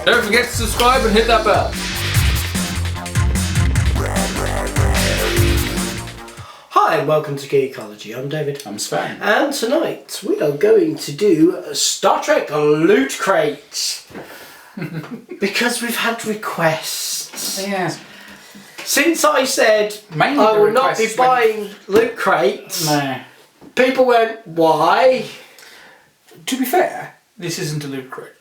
Don't forget to subscribe and hit that bell. Hi and welcome to Geekology. I'm David. I'm Sven. And tonight we are going to do Star Trek Loot Crate. Because we've had requests. Yes. Since I said Mainly I the will not be requests buying Loot Crates, Nah. people went, why? To be fair, this isn't a loot crate.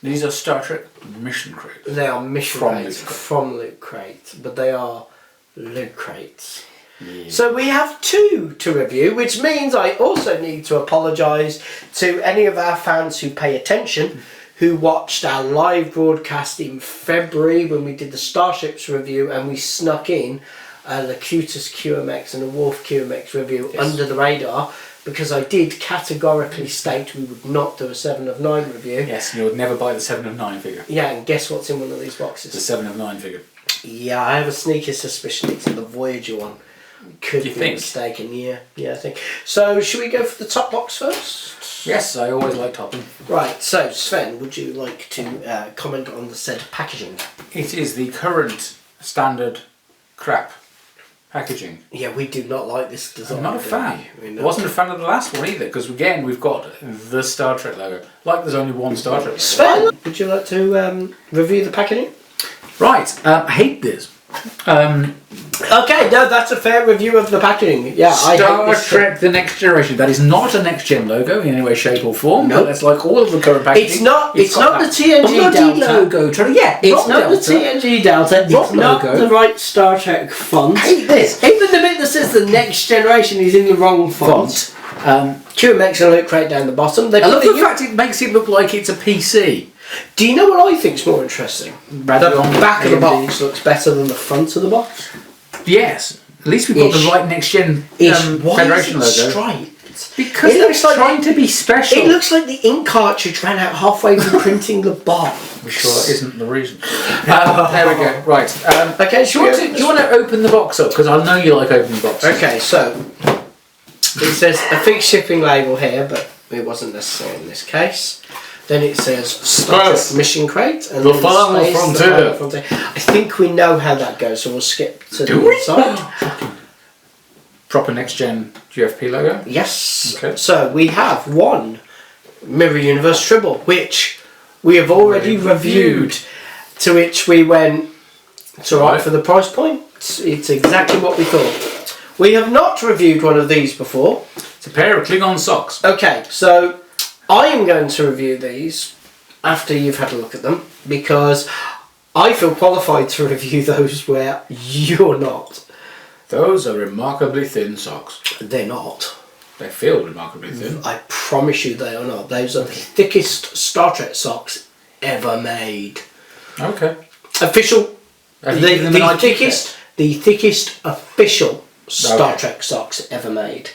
These are Star Trek mission crates. They are mission From crates Loot Crate. from Loot Crate, but they are Loot Crates. Yeah. So we have two to review, which means I also need to apologise to any of our fans who pay attention, who watched our live broadcast in February when we did the Starships review and we snuck in a Locutus QMX and a Worf QMX review under the radar, because I did categorically state we would not do a 7 of 9 review. Yes, you would never buy the 7 of 9 figure. Yeah, and guess what's in one of these The boxes? 7 of 9 figure. Yeah, I have a sneaky suspicion it's in the Voyager one. Could You be think? mistaken, yeah, I think. So, should we go for the top box first? Yes, I always like topping. Right, so Sven, would you like to comment on the said packaging? It is the current standard crap packaging. Yeah, we do not like this design. I'm not a do fan. we? I wasn't a fan of the last one either, because again we've got the Star Trek logo. Like there's only one Star Trek logo. Sven, would you like to review the packaging? Right, I hate this. Okay, no, that's a fair review of the packaging. Yeah, I hate Star this. Trek The Next Generation. That is not a next gen logo in any way, shape or form. Nope. But that's like all of the current packaging. It's not got the that TNG bloody Delta logo. It's not the TNG Delta. It's Wrong not logo. the right Star Trek font. Hate this. Even the bit that says the Next Generation is in the wrong font. QMX and Loot Crate down the bottom. They I love put the fact it makes it look like it's a PC. Do you know what I think's more interesting? The back of the box looks better than the front of the box. Yes. At least we've got the right next gen Why Federation is it logo. striped? Because It they're looks like trying to be special. It looks like the ink cartridge ran out halfway through printing the box. I'm sure that isn't the reason. There we go. Right. Okay, Do you want to open the box up? Because I know you like opening boxes. Okay, so it says a fixed shipping label here, but it wasn't necessary in this case. Then it says Star Trek Mission Crate and The then Final space, Frontier. The Final Frontier. I think we know how that goes, so we'll skip to Do the we? inside. Proper next gen GFP logo. Yes. Okay. So we have one Mirror Universe Tribble, which we have already reviewed. To which we went, it's alright for the price point. It's exactly what we thought. We have not reviewed one of these before. It's a pair of Klingon socks. Okay, so I am going to review these after you've had a look at them, because I feel qualified to review those where you're not. Those are remarkably thin socks. They're not. They feel remarkably thin. I promise you they are not. Those are the thickest Star Trek socks ever made. Okay. Official. Have you given them an IT The thickest official Star Okay. Trek socks ever made.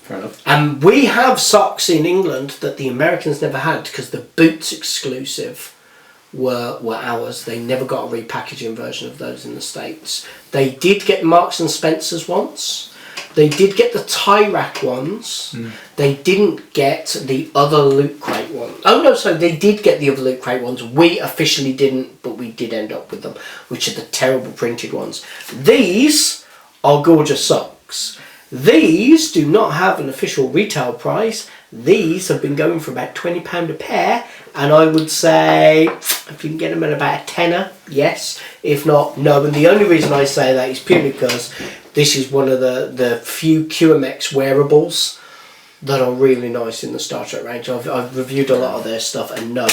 Fair enough. And we have socks in England that the Americans never had, because the Boots exclusive were ours. They never got a repackaging version of those in the States. They did get Marks and Spencer's once. They did get the tie rack ones. They didn't get the other Loot Crate ones. Oh no, so they did get the other Loot Crate ones. We officially didn't, but we did end up with them, which are the terrible printed ones. These are gorgeous socks. These do not have an official retail price. These have been going for about £20 a pair, and I would say if you can get them at about a tenner, yes. If not, no. And the only reason I say that is purely because this is one of the few QMX wearables that are really nice in the Star Trek range. I've reviewed a lot of their stuff, and no.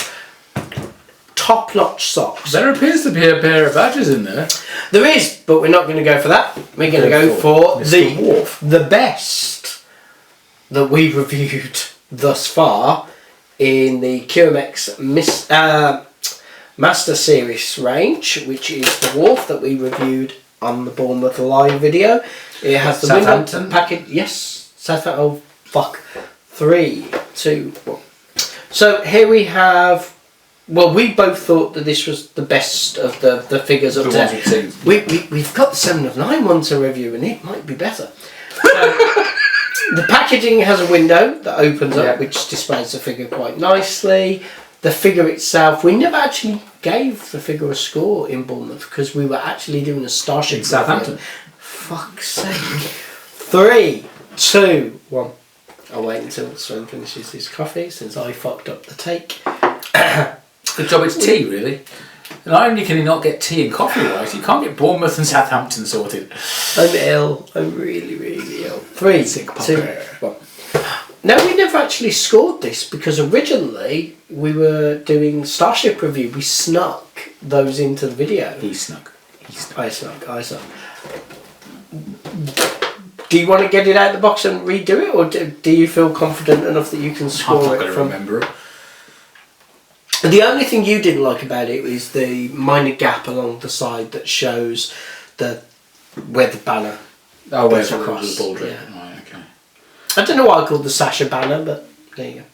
Top-notch socks. There appears to be a pair of badges in there. There is, but we're not going to go for that. We're going to go for the best that we've reviewed thus far in the QMX Master Series range, which is the Worf that we reviewed on the Bournemouth Live video. It has the window package. Yes, Southampton. Oh fuck! 3, 2, 1. So here we have. Well, we both thought that this was the best of the figures up there. We've got the 7 of 9 one to review, and it might be better. The packaging has a window that opens up, which displays the figure quite nicely. The figure itself, we never actually gave the figure a score in Bournemouth because we were actually doing a Starship In Southampton. Fuck's sake. 3, 2, 1. I'll wait until Sven finishes his coffee since I fucked up the take. Good job it's tea, really. Not only can you not get tea and coffee right, you can't get Bournemouth and Southampton sorted. I'm ill. I'm really, really ill. 3, Sick 2, 1. No, we never actually scored this because originally we were doing Starship review. We snuck those into the video. He snuck. I snuck. Do you want to get it out of the box and redo it, or do you feel confident enough that you can score I'm not it going to from? remember it. The only thing you didn't like about it is the minor gap along the side that shows where the banner goes across. The baldric. Yeah. Right, okay. I don't know why I called the Sasha banner, but there you go.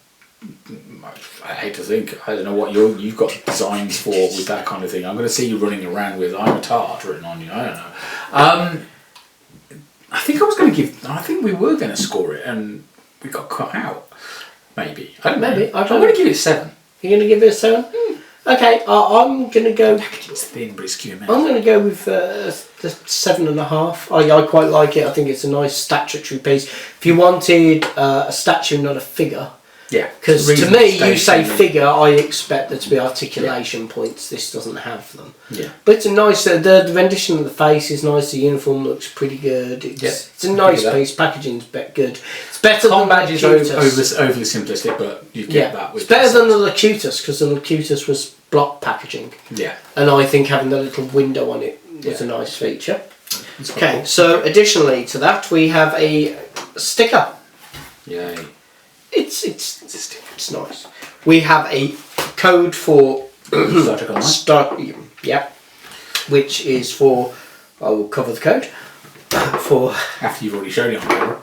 I hate to think. I don't know what you've got designs for with that kind of thing. I'm going to see you running around with "I'm a tart" written on you. I don't know. I think we were going to score it, and we got cut out. Maybe. I don't know. Maybe. I'm going to give it 7. You're going to give it a 7? Okay, I'm going to go. It's thin, but it's QMS. I'm going to go with the 7.5. I quite like it. I think it's a nice statutory piece. If you wanted a statue, not a figure. Yeah. Because to me, you say figure, I expect there to be articulation points. This doesn't have them. Yeah. But it's a nice. The rendition of the face is nice. The uniform looks pretty good. It's a nice piece. Packaging's good. It's better than the badge is overly simplistic, but you get that. With it's better than the Locutus because the Locutus was block packaging. Yeah. And I think having the little window on it was a nice feature. Okay. Cool. So additionally to that, we have a sticker. Yay. It's nice. We have a code for which is for. I will cover the code for. After you've already shown it on camera.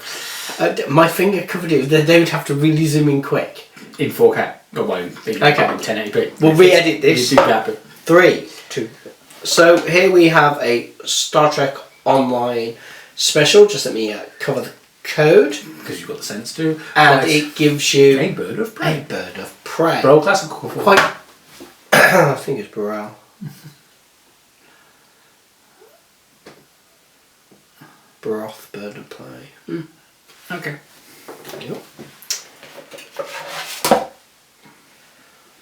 My finger covered it. They would have to really zoom in quick. In 4K. In 1080p. We'll re-edit this. 3, 2. So here we have a Star Trek Online special. Just let me cover the code. Because you've got the sense to. And it gives you a bird of prey. Braille classic. Quite. I think it's Braille. Broth, bird of prey. Okay. Yep.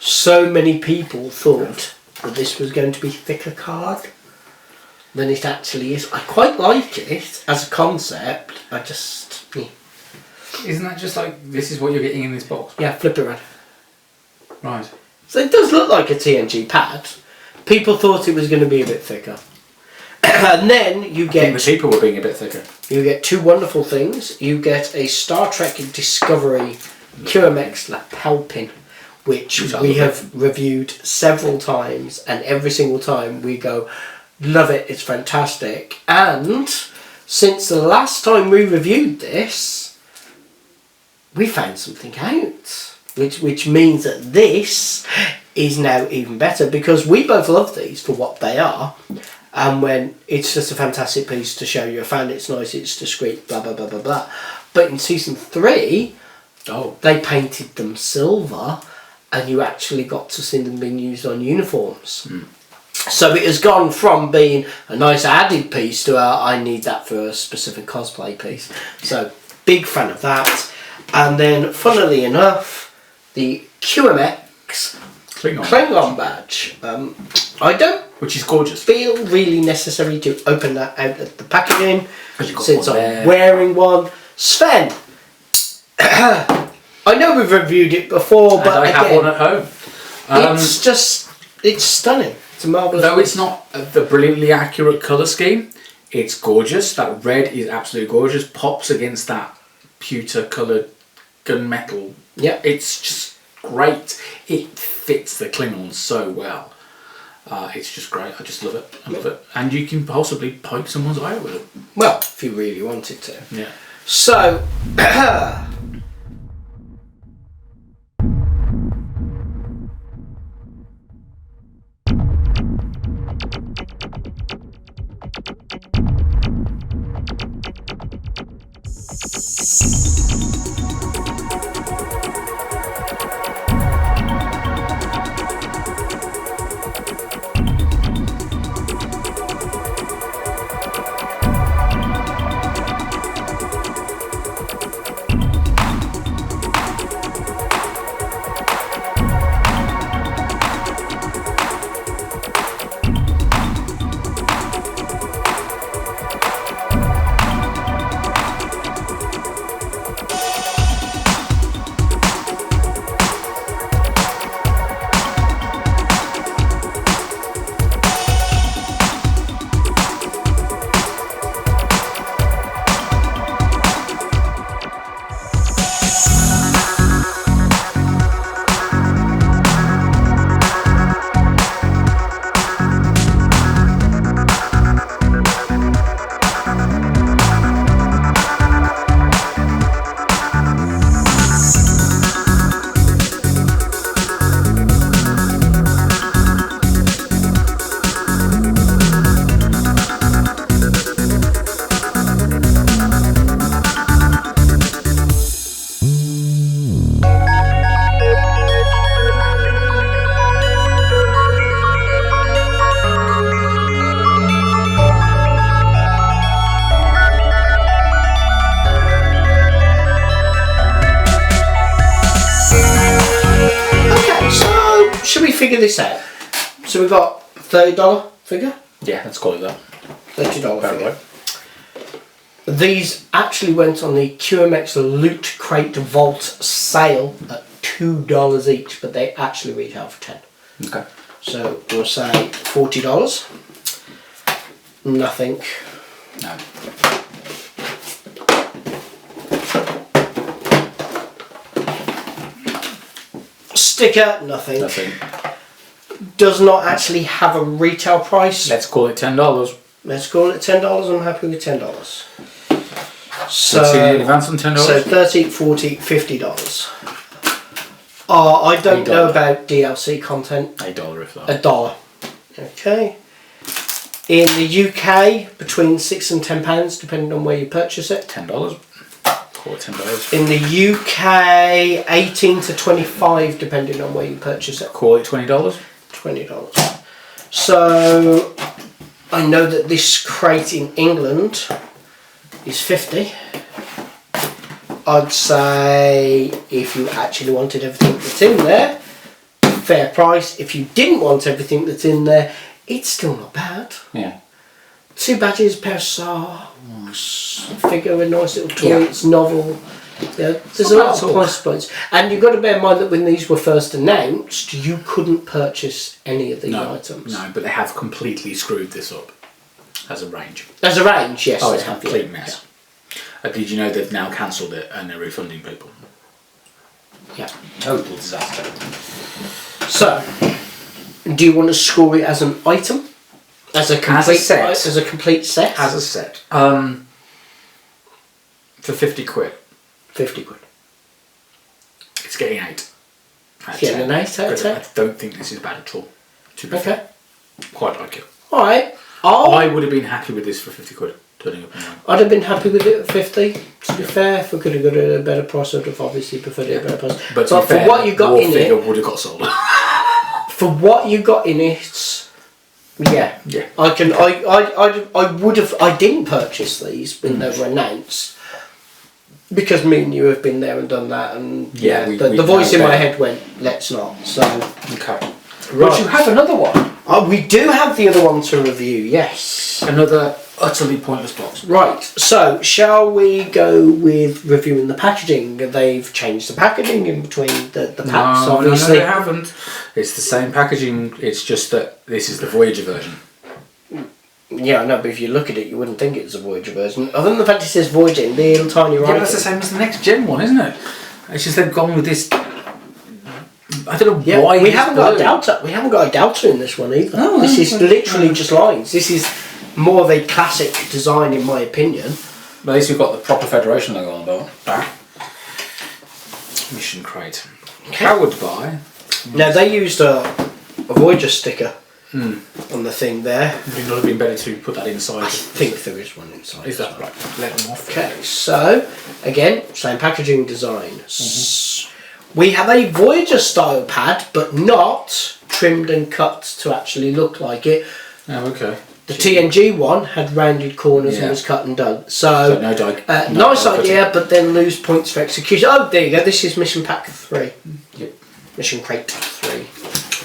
So many people thought that this was going to be thicker card than it actually is. I quite like it as a concept. I just. Isn't that just like this is what you're getting in this box? Yeah, flip it around. Right. So it does look like a TNG pad. People thought it was going to be a bit thicker. And then you get. I think the people were being a bit thicker. You get two wonderful things. You get a Star Trek Discovery QMX lapel pin, which we have reviewed several times, and every single time we go, love it, it's fantastic. And since the last time we reviewed this, we found something out, which means that this is now even better because we both love these for what they are. And when it's just a fantastic piece to show you, I found it's nice, it's discreet, blah, blah, blah, blah, blah. But in season 3, they painted them silver and you actually got to see them being used on uniforms. So it has gone from being a nice added piece to I need that for a specific cosplay piece. So big fan of that. And then, funnily enough, the QMX Klingon badge. I don't which is gorgeous. Feel really necessary to open that out of the packaging since I'm there. Wearing one. Sven, I know we've reviewed it before, but I have one at home. It's stunning. It's a marvellous. Though it's not the brilliantly accurate colour scheme, it's gorgeous. That red is absolutely gorgeous. Pops against that pewter coloured gunmetal. Yeah, it's just great. It fits the Klingons so well. It's just great. I just love it. I love it. And you can possibly poke someone's eye out with it. Well, if you really wanted to. Yeah. So. should we figure this out? So we've got $30 figure? Yeah, let's call it that. $30 Fair figure. right. These actually went on the QMX Loot Crate Vault sale at $2 each, but they actually retail for 10. Okay. So we'll say $40. Nothing. No. Sticker, nothing. Nothing. Does not actually have a retail price. Let's call it $10. Let's call it $10. I'm happy with $10. So, Let's see the advance on $10. so $30, $40, $50. I don't know about DLC content. $1 if that. $1. Okay. In the UK, between £6 and £10, depending on where you purchase it. $10. Call it $10. In the UK, 18 to 25, depending on where you purchase it. Call it $20. $20. So I know that this crate in England is 50. I'd say if you actually wanted everything that's in there, fair price. If you didn't want everything that's in there, it's still not bad. Yeah. 2 badges, pair of socks, figure, a nice little toy, Yeah. it's novel. Yeah, there's a not lot bad of at all. price points. And you've got to bear in mind that when these were first announced, you couldn't purchase any of these items. No, but they have completely screwed this up as a range. As a range, yes. Oh, they it's a have, complete yeah. mess. Did you know they've now cancelled it and they're refunding people? Yeah. Total disaster. So, do you want to score it as an item? As a complete set. As a complete set? As a set. For 50 quid. 50 quid. It's getting 8. It's getting an 8 out of 10? I don't think this is bad at all. To be fair. Quite like it. Alright. I would have been happy with this for 50 quid. Turning up online. I'd have been happy with it at 50. To be fair, if we could have got it at a better price, I'd have obviously preferred it at a better price. But for what you got in it, would have got sold. for what you got in it, yeah. Yeah. I would have. I didn't purchase these when they were announced because me and you have been there and done that, and Yeah, the voice in my head went, "Let's not." So, Okay. right. But you have another one. We do have the other one to review. Yes. Another utterly pointless box. Right, so shall we go with reviewing the packaging? They've changed the packaging in between the packs, obviously. No, they haven't. It's the same packaging, it's just that this is the Voyager version. Yeah, I know, but if you look at it, you wouldn't think it's a Voyager version. Other than the fact it says Voyager in little tiny Yeah, writing. but that's the same as the next gen one, isn't it? It's just they've gone with this. I don't know why. We haven't got a Delta. We haven't got a Delta in this one either. Oh, this is okay. literally just lines. This is more of a classic design, in my opinion. But at least we've got the proper Federation logo on the back. Mission crate. Powered by. Now they used a Voyager sticker on the thing there. Would it not have been better to put that inside? I think there is one inside. Is that right? Let them off. Okay, so again, same packaging design. We have a Voyager style pad, but not trimmed and cut to actually look like it. Oh, okay. The TNG one had rounded corners Yeah. and was cut and done. So, no nice die idea, but then lose points for execution. Oh, there you go. This is Mission Pack 3. Yep. Mission Crate 3.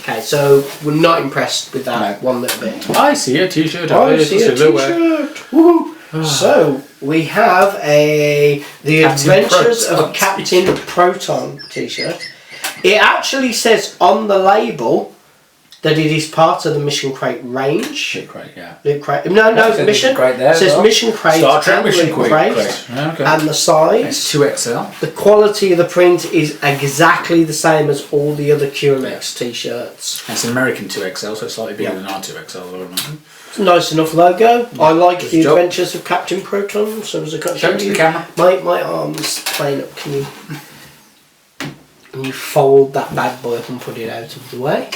Okay, so we're not impressed with that one little bit. I see a t-shirt. I see a t-shirt. Woohoo! So we have the Captain Adventures Proton of Captain Proton t-shirt. It actually says on the label that it is part of the Mission Crate range. Loot crate, yeah. Loot Crate. No, Mission. Crate there It says as well. Mission Crate. Star Trek and Mission Loot Crate. Okay. And the size. It's 2XL. The quality of the print is exactly the same as all the other QMX t-shirts. It's an American 2XL, so it's slightly bigger than our 2XL, I would imagine. It's a nice enough logo. I like Good the job. Adventures of Captain Proton. So as a Show it to the camera. My arm's playing up. Can you fold that bad boy up and put it out of the way?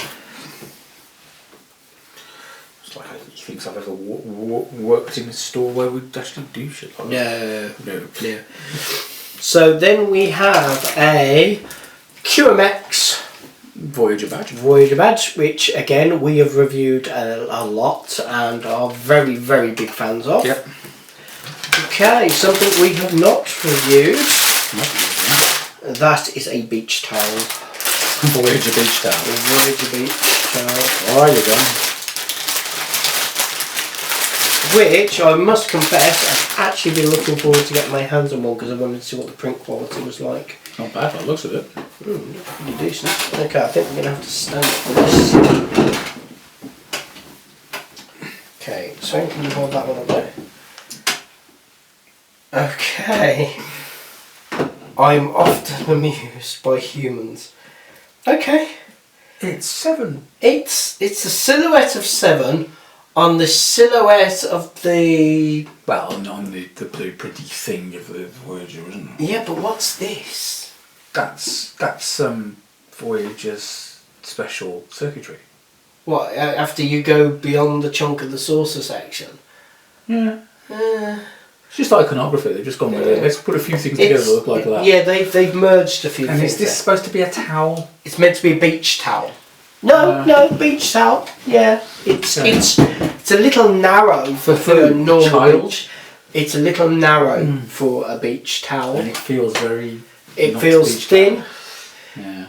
It's like he thinks I've ever worked in a store where we'd actually do shit like that. No. No. So then we have a QMX Voyager badge. Voyager badge, which again we have reviewed a lot and are very, very big fans of. Yep. Okay, something we have not reviewed. That is a beach towel. Voyager Beach Towel. The Voyager Beach Towel. Oh, there you go. Which I must confess, I've actually been looking forward to getting my hands on one because I wanted to see what the print quality was like. Not bad by the looks of it. Pretty decent. Okay, I think we're going to have to stand up for this. Okay, so can you hold that one up there? Okay. I'm often amused by humans. Okay. It's 7. It's a silhouette of 7 on the silhouette of the... Well, on the pretty thing of the Voyager, isn't it? Yeah, but what's this? That's Voyager's special circuitry. What, after you go beyond the chunk of the saucer section? Yeah. It's just iconography. They've just gone with it. Let's put a few things together that look like that. Yeah, they've merged a few And things. is this supposed to be a towel? It's meant to be a beach towel. No, beach towel. Yeah, it's a little narrow for a normal child. beach. It's a little narrow for a beach towel. And it feels very... It feels thin. Yeah.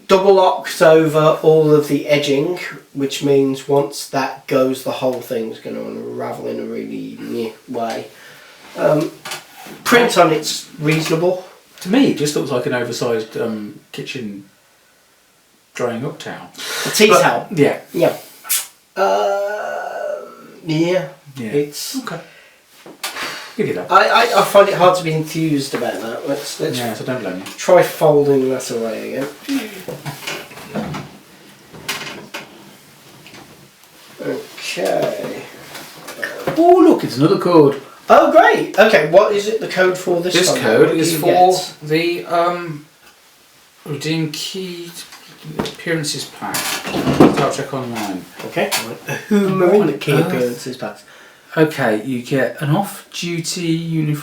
Double locked over all of the edging, which means once that goes, the whole thing's going to unravel in a really meh way. Print on it's reasonable. To me, it just looks like an oversized kitchen drying up towel. A tea towel. Yeah. Yeah. Yeah. It's okay. Give you that. I find it hard to be enthused about that. Let's So don't blame me. try folding that away again. Okay. Oh look, it's another code. Oh great. Okay, what is it the code for this This time? code What do is you for get? the Redeem Key Appearances Pack. Start check online. Okay. Whom are in the key appearances packs? Okay, you get an off-duty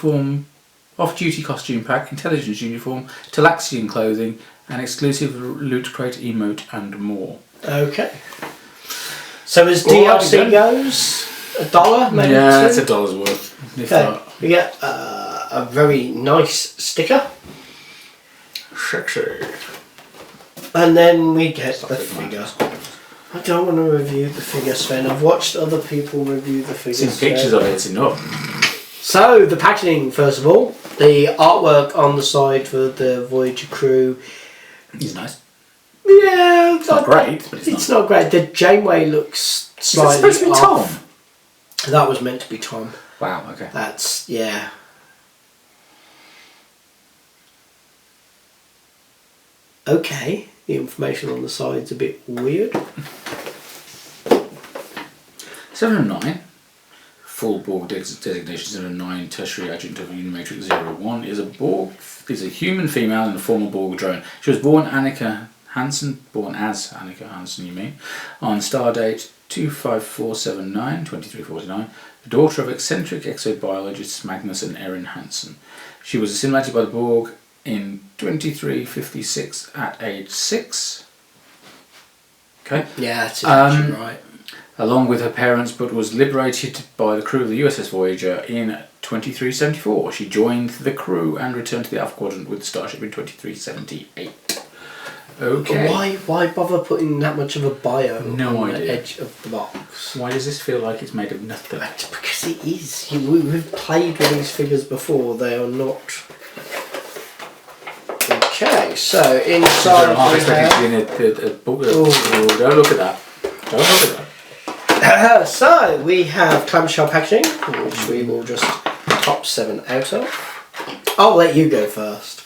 costume pack, intelligence uniform, Talaxian clothing, an exclusive loot crate emote, and more. Okay. So as All right, DLC then. goes, $1 maybe? Yeah, it's two? $1 worth. If Okay. that. We get a very nice sticker, Sexy. and then we get Stop the it, man. figure. I don't want to review the figure, Sven. I've watched other people review the figure. Seen pictures of it, it's enough. So, the packaging, first of all. The artwork on the side for the Voyager crew. He's nice. Yeah, It's not great, but it's not great. The Janeway looks Is that slightly supposed to be off. Tom? That was meant to be Tom. Wow, okay. That's, yeah. Okay, the information on the side's a bit weird. 709, full Borg designation 709, tertiary adjunct of Unimatrix 01, is a human female in a former Borg drone. She was born as Annika Hansen, you mean, on stardate 25479, 2349, the daughter of eccentric exobiologists Magnus and Erin Hansen. She was assimilated by the Borg in 2356 at age 6. Okay. Yeah, that's actually right. Along with her parents, but was liberated by the crew of the USS Voyager in 2374. She joined the crew and returned to the Alpha Quadrant with the starship in 2378. Okay. Why bother putting that much of a bio No on the idea. edge of the box? Why does this feel like it's made of nothing? Because it is. We've played with these figures before. They are not. Okay, so inside I'm we expecting have. to be in a book. Oh, don't look at that. Don't look at that. So we have clamshell packaging, which we will just top 7 out of. I'll let you go first.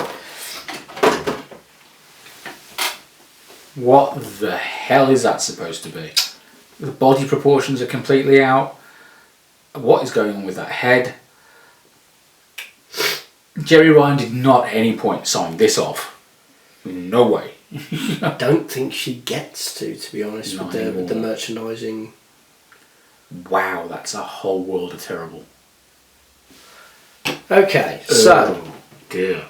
What the hell is that supposed to be? The body proportions are completely out. What is going on with that head? Jerry Ryan did not at any point sign this off. No way. I don't think she gets to be honest, Not with the anymore. merchandising. Wow, that's a whole world of terrible. Okay, so Oh dear.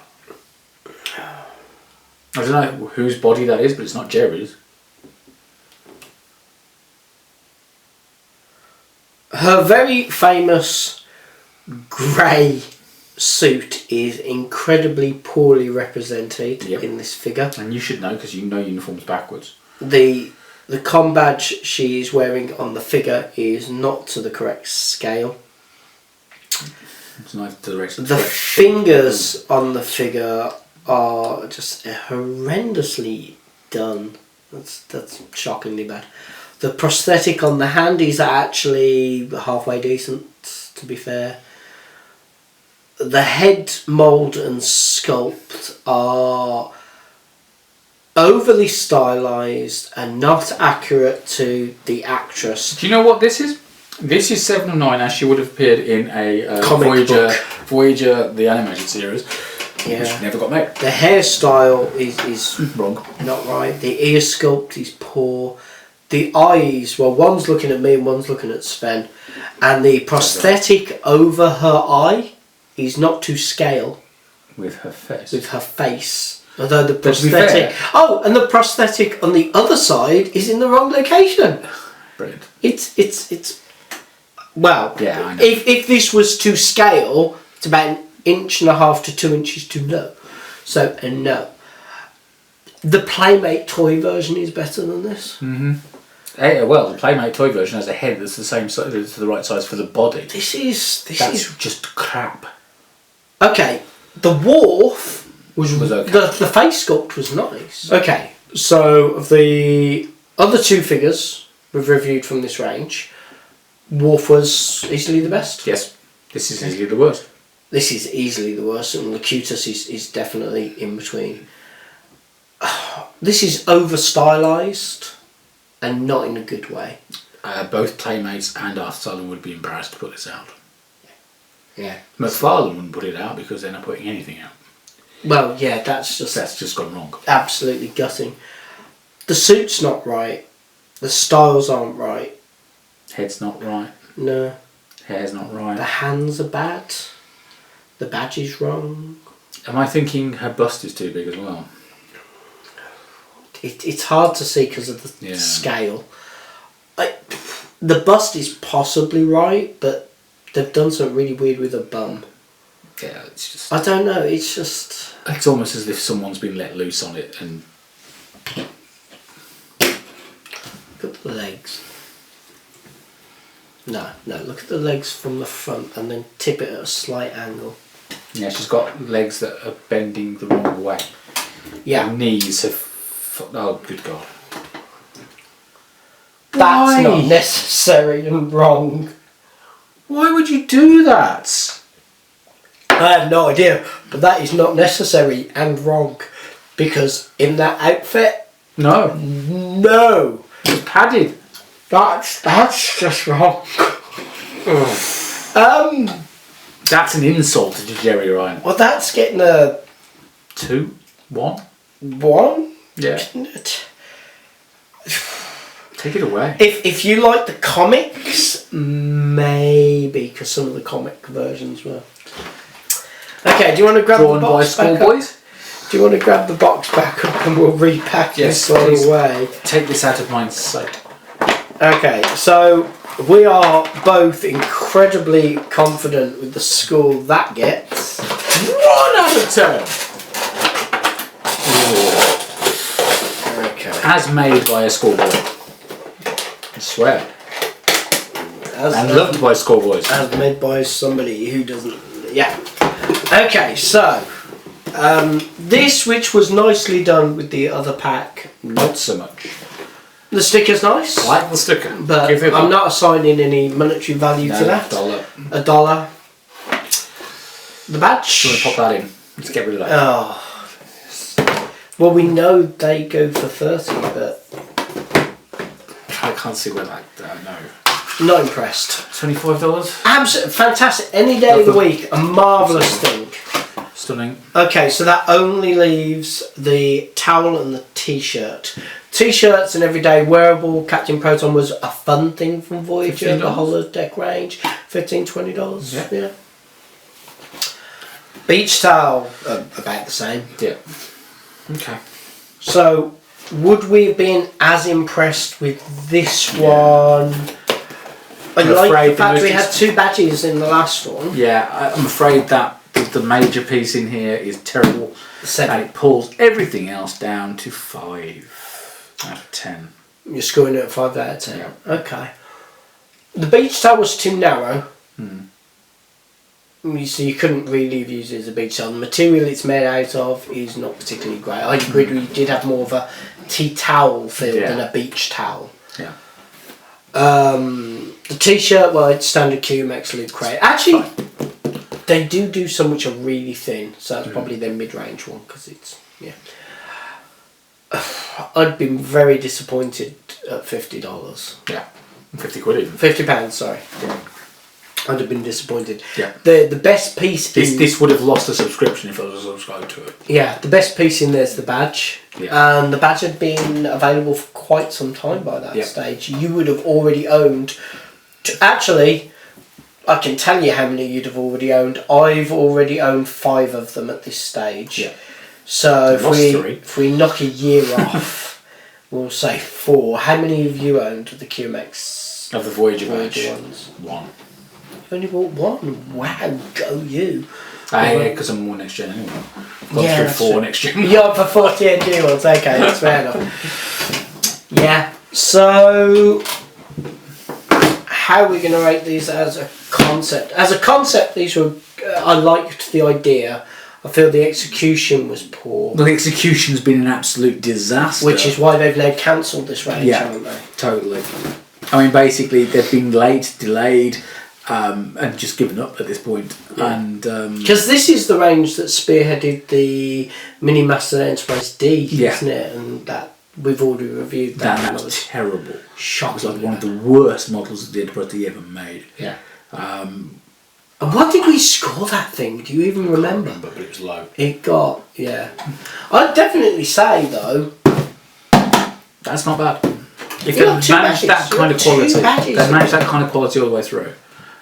I don't know whose body that is, but it's not Jerry's. her very famous grey suit is incredibly poorly represented in this figure. And you should know because you know uniforms backwards. The com badge she is wearing on the figure is not to the correct scale. It's nice to the fingers on the figure are just horrendously done. That's shockingly bad. The prosthetic on the hand is actually halfway decent, to be fair. The head mould and sculpt are overly stylised and not accurate to the actress. Do you know what this is? This is 7 or 9 as she would have appeared in a Voyager, the animated series, which never got made. The hairstyle is wrong. Not right. The ear sculpt is poor. The eyes, well, one's looking at me and one's looking at Sven. And the prosthetic over her eye is not to scale. With her face. With her face. Although the prosthetic... Oh, and the prosthetic on the other side is in the wrong location. Brilliant. It's well, yeah, I know. If this was to scale, it's about 1.5 to 2 inches too low. So, no. The Playmate toy version is better than this. Mm-hmm. Well, the Playmate toy version has a head that's the same size, it's the right size for the body. This is just crap. Okay, the Worf was okay. The face sculpt was nice. Okay, so the other two figures we've reviewed from this range, Worf was easily the best. Yes, this is easily the worst. This is easily the worst, and Locutus is definitely in between. This is over stylised and not in a good way. Both Playmates and Arthur Sullivan would be embarrassed to put this out. Yeah. McFarlane wouldn't put it out because they're not putting anything out. Well, yeah, that's just gone wrong. Absolutely gutting. The suit's not right. The styles aren't right. Head's not right. No. Hair's not right. The hands are bad. The badge is wrong. Am I thinking her bust is too big as well? It's hard to see because of the scale. The bust is possibly right, but they've done something really weird with her bum. Yeah, it's just... I don't know, it's just... It's almost as if someone's been let loose on it and... Look at the legs. No, look at the legs from the front and then tip it at a slight angle. Yeah, she's got legs that are bending the wrong way. Yeah. Her knees have... Oh, good God. That's not necessary and wrong. Why would you do that? I have no idea, but that is not necessary and wrong. Because in that outfit... No. It's padded. That's just wrong. That's an insult to Jerry Ryan. Well, that's getting a... 2? 1? 1? Yeah. Take it away. If you like the comics, maybe, because some of the comic versions were. Okay, do you want to grab the box back up? Do you want to grab the box back up and we'll repack this all away? Take this out of my sight. Okay, so we are both incredibly confident with the score that gets. 1 out of 10. As made by a schoolboy. I swear. And loved by schoolboys. As made by somebody who doesn't... Yeah. Okay, so... this, which was nicely done with the other pack... Not so much. The sticker's nice. I like the sticker. But I'm not assigning any monetary value to that. $1. The badge. Do you want to pop that in? Let's get rid of that. Oh. Well, we know they go for 30, but... I can't see where that... no. Not impressed. $25? Absolutely fantastic. Any day of the week, a marvellous thing. Stunning. Okay, so that only leaves the towel and the t-shirt. T-shirts and everyday wearable. Captain Proton was a fun thing from Voyager, the holodeck range. $15, $20. Yeah. Beach towel, about the same. Yeah. Okay. So, would we have been as impressed with this one? I like the fact we had 2 badges in the last one. Yeah, I'm afraid that the the major piece in here is terrible. 7. And it pulls everything else down to 5 out of 10. You're scoring it at 5 out of 10. Yeah. Okay. The beach towel was too narrow. So you couldn't really use it as a beach towel. The material it's made out of is not particularly great. I agree we did have more of a tea towel feel than a beach towel. Yeah. The t-shirt, well, it's standard QMX loop crate. Actually, they do some which are really thin, so that's probably their mid-range one, because it's, I'd been very disappointed at $50. Yeah. 50 quid even. £50, sorry. Yeah. I'd have been disappointed. Yeah. The best piece this would have lost a subscription if I was subscribed to it. Yeah, the best piece in there's the badge. Yeah. And the badge had been available for quite some time by that stage. You would have already owned... Actually, I can tell you how many you'd have already owned. I've already owned 5 of them at this stage. Yeah. So if we knock a year off, we'll say 4. How many have you owned of the QMX? Of the Voyager badge? ones? 1. You only bought 1? Wow, go you. Yeah, because I'm more next gen anyway. Gone through 4 next gen. You're for 40 new ones, okay, that's fair enough. Yeah, so how are we going to rate these as a concept? As a concept, these were, I liked the idea. I feel the execution was poor. Well, the execution's been an absolute disaster. Which is why they've now cancelled this range, haven't they? Totally. I mean, basically, they've been late, delayed, and just given up at this point. And because this is the range that spearheaded the Mini Master Enterprise D, isn't it? And that we've already reviewed that. That was terrible. Shocking. It was like one of the worst models of the Enterprise D ever made. Yeah. And what did we score that thing? Do you even remember? I can't remember, but it was low. It got, I'd definitely say though, that's not bad. If You they got 2 managed that badges. kind of You got 2 quality, badges. they managed that kind of quality all the way through,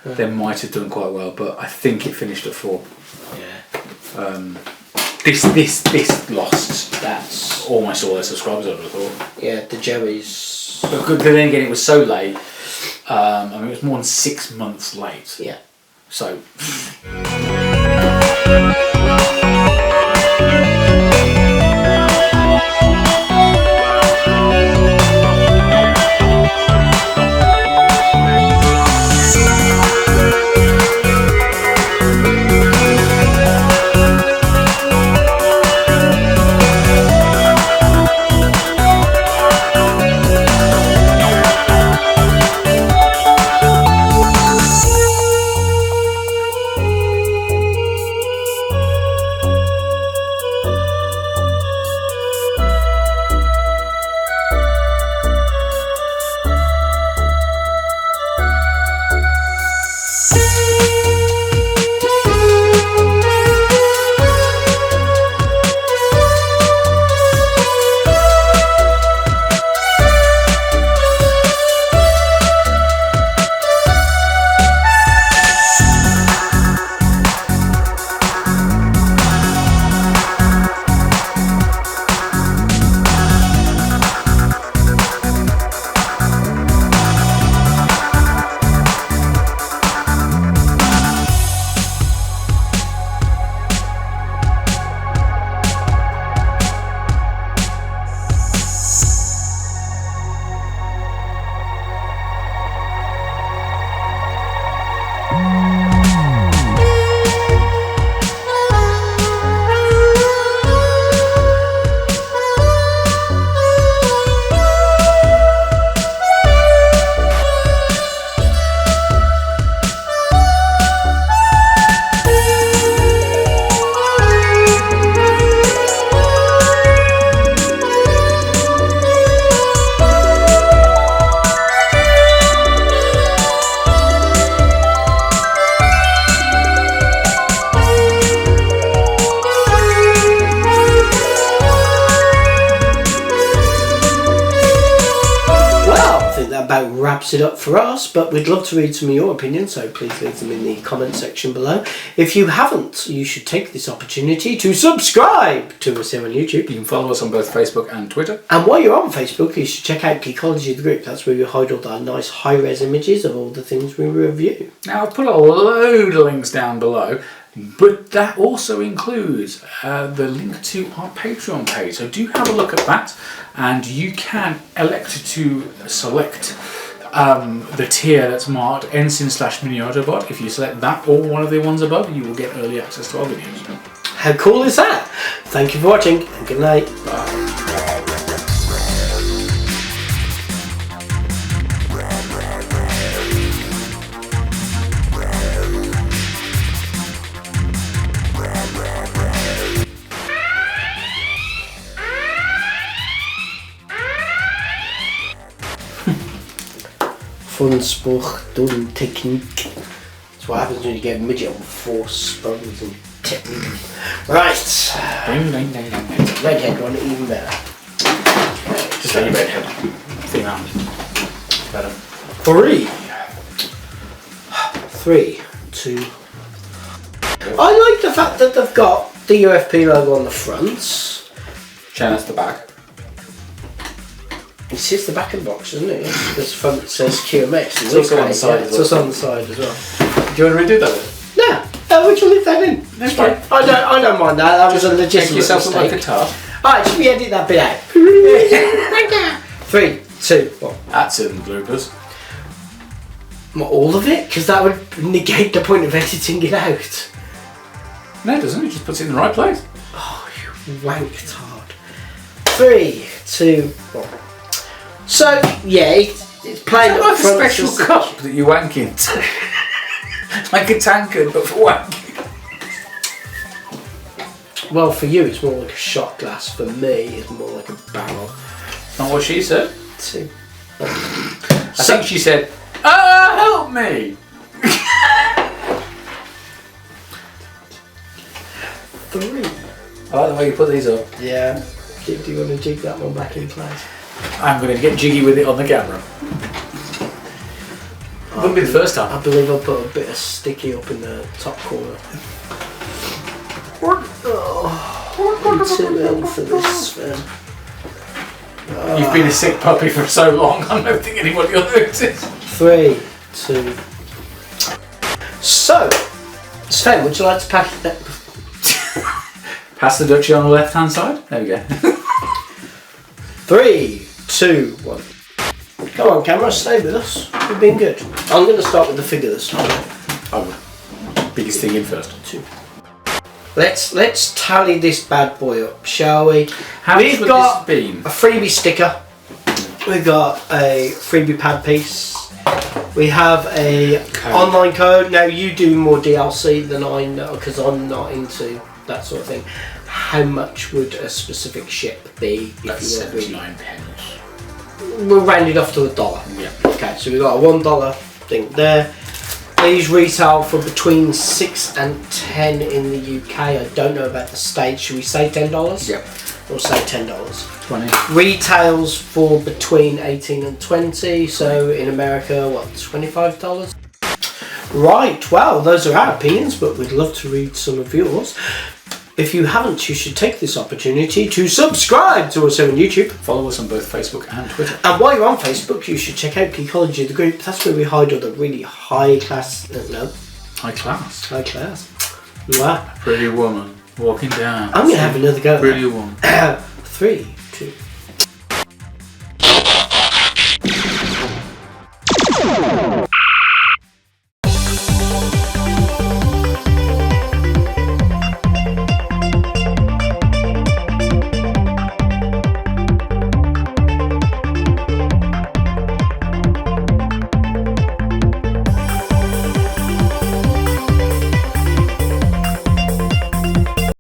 they might have done quite well. But I think it finished at 4. Yeah. This lost. That's almost all their subscribers, I would have thought. Yeah, the Joeys. But then again, it was so late. I mean, it was more than 6 months late. Yeah. So. Wraps it up for us, but we'd love to read some of your opinions, so please leave them in the comment section below. If you haven't, you should take this opportunity to subscribe to us here on YouTube. You can follow us on both Facebook and Twitter. And while you're on Facebook, you should check out Geekology, the group. That's where we hide all our nice high-res images of all the things we review. Now, I've put a load of links down below. But that also includes the link to our Patreon page. So do have a look at that, and you can elect to select the tier that's marked ensign/mini Autobot. If you select that or one of the ones above, you will get early access to our videos. How cool is that? Thank you for watching, and good night. Bye. Funspruch, done technique. That's what happens when you get midget on force spells and technique. Right. Ding, ding, ding, ding, ding. Redhead one, even better. Just say redhead. Female. Better. 3, 2. I like the fact that they've got the UFP logo on the fronts. That's the back. This is the back of the box, isn't it? This front says QMX. It's also on the side as well. It's also on the side as well. Do you want to redo that then? No, we can leave that in. That's fine. I don't mind that. That was a legitimate Make yourself look mistake. like a tart. Alright, should we edit that bit out? 3, 2, 1. That's in the bloopers. What, all of it? Because that would negate the point of editing it out. No, it doesn't. It just puts it in the right place. Oh, you wank tard. 3, 2, 1. So, yeah, it's playing like a front special system. cup that you wank into. Like a tankard, but for wanking. Well, for you, it's more like a shot glass. For me, it's more like a barrel. Not what she said. 2. I think she said, help me! 3. I like the way you put these up. Yeah. Do you want to jig that one back in place? I'm going to get jiggy with it on the camera. Wouldn't be the first time. I believe I'll put a bit of sticky up in the top corner. I'm too ill for this, Sven. You've been a sick puppy for so long, I don't think anybody will notice. 3, 2. So, Sven, would you like to pack that? Pass the duchy on the left hand side. There we go. 3, 2, 1. Come on, camera, stay with us. You've been good. I'm going to start with the figure this time. Biggest thing in first. 2. Let's tally this bad boy up, shall we? How much We've would got this been? a freebie sticker. We've got a freebie pad piece. We have a online code. Now you do more DLC than I know because I'm not into that sort of thing. How much would a specific ship be? That's 79 pence. We'll round it off to $1. Yeah. Okay, so we've got a $1 thing there. These retail for between 6 and 10 in the UK. I don't know about the States. Should we say $10? Yep. Or say $10? 20. Retails for between 18 and 20. So in America, what, $25? Right, well, those are our opinions, but we'd love to read some of yours. If you haven't, you should take this opportunity to subscribe to us on YouTube. Follow us on both Facebook and Twitter. And while you're on Facebook, you should check out Geekology, the group. That's where we hide all the really high class. High class. High class. Wow. Pretty woman walking down. I'm going to have another go. Pretty woman. 3, 2.